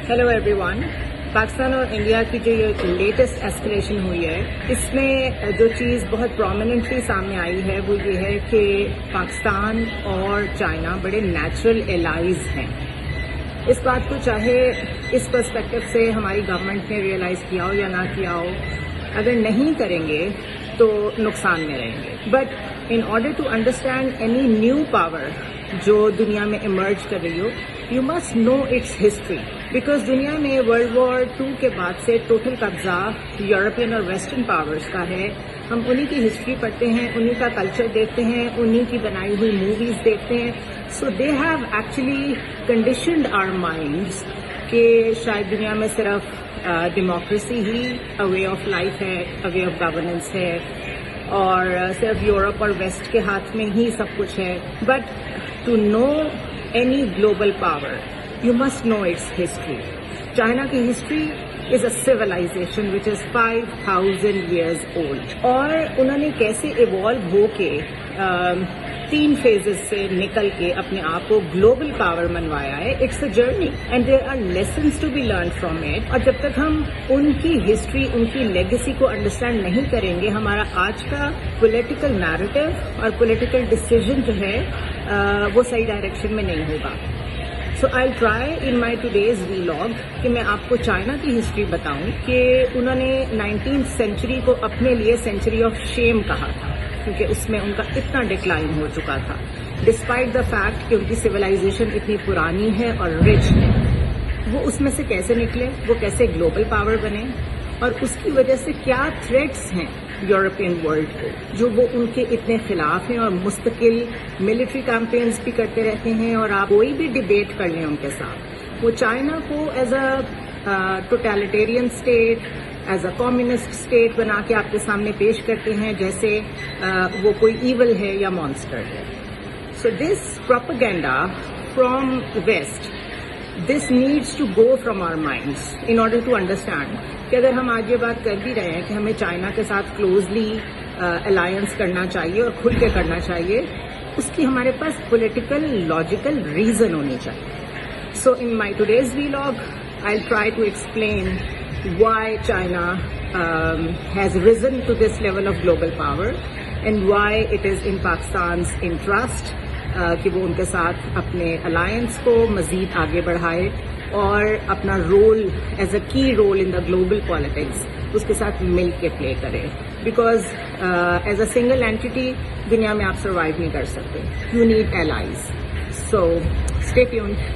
Hello every one. Pakistan اور India کی جو یہ لیٹسٹ ایسپریشن ہوئی ہے، اس میں جو چیز بہت پرومیننٹلی سامنے آئی ہے وہ یہ ہے کہ پاکستان اور چائنا بڑے نیچرل الائز ہیں. اس بات کو چاہے اس پرسپیکٹو سے ہماری گورنمنٹ نے ریئلائز کیا ہو یا نہ کیا ہو، اگر نہیں کریں گے تو نقصان میں رہیں گے. But in order to understand any new power جو دنیا میں ایمرج کر رہی ہو، you must know its history. Because دنیا میں ورلڈ وار 2 کے بعد سے ٹوٹل قبضہ یورپین اور ویسٹرن پاورز کا ہے. ہم انہی کی ہسٹری پڑھتے ہیں، انہی کا کلچر دیکھتے ہیں، انہی کی بنائی ہوئی موویز دیکھتے ہیں. So they have actually conditioned our minds کہ شاید دنیا میں صرف ڈیموکریسی ہی اے وے آف لائف ہے، اے وے آف گورننس ہے، اور صرف یورپ اور ویسٹ کے ہاتھ میں ہی سب کچھ ہے. But to know any global power you must know its history. China کی history is a civilization which is 5,000 years old. اور انہوں نے کیسے ایوالو ہو کے 3 phases سے نکل کے اپنے آپ کو گلوبل پاور منوایا ہے. It's a journey and there are lessons to be learn from it. اور جب تک ہم ان کی ہسٹری، ان کی لیگیسی کو انڈرسٹینڈ نہیں کریں گے، ہمارا آج کا پولیٹیکل نیریٹو اور پولیٹیکل ڈیسیژن جو ہے وہ صحیح ڈائریکشن میں نہیں ہوگا. So I try in my today's vlog کہ میں آپ کو چائنا کی ہسٹری بتاؤں کہ انہوں نے 19th سینچری کو اپنے لیے سینچری آف شیم کہا تھا، کیونکہ اس میں ان کا اتنا ڈکلائن ہو چکا تھا. ڈسپائٹ دا فیکٹ کہ ان کی سویلائزیشن اتنی پرانی ہے اور رچ ہے، وہ اس میں سے کیسے نکلے، وہ کیسے گلوبل پاور بنے، اور اس کی وجہ سے کیا تھریٹس ہیں یورپین ورلڈ کو جو وہ ان کے اتنے خلاف ہیں، اور مستقل ملٹری کیمپینز بھی کرتے رہتے ہیں. اور آپ کوئی بھی ڈیبیٹ کر لیں ان کے ساتھ، وہ چائنا کو as a totalitarian state, as a communist state بنا کے آپ کے سامنے پیش کرتے ہیں جیسے وہ کوئی ایول ہے یا مانسٹر ہے. So this propaganda from West, this needs to go from our minds in order to understand کہ اگر ہم آج یہ بات کر بھی رہے ہیں کہ ہمیں چائنا کے ساتھ کلوزلی الائنس کرنا چاہیے اور کھل کے کرنا چاہیے، اس کی ہمارے پاس پولیٹیکل لاجیکل ریزن ہونی چاہیے. So in my today's vlog I try to explain why China has reason to this level of global power and why it is in Pakistan's interest کہ وہ ان کے ساتھ اپنے الائنس کو مزید آگے بڑھائے اور اپنا role as a key role in the global politics اس کے ساتھ مل کے پلے کرے. Because as a single entity دنیا میں آپ سروائیو نہیں کر سکتے. You need allies. So stay tuned.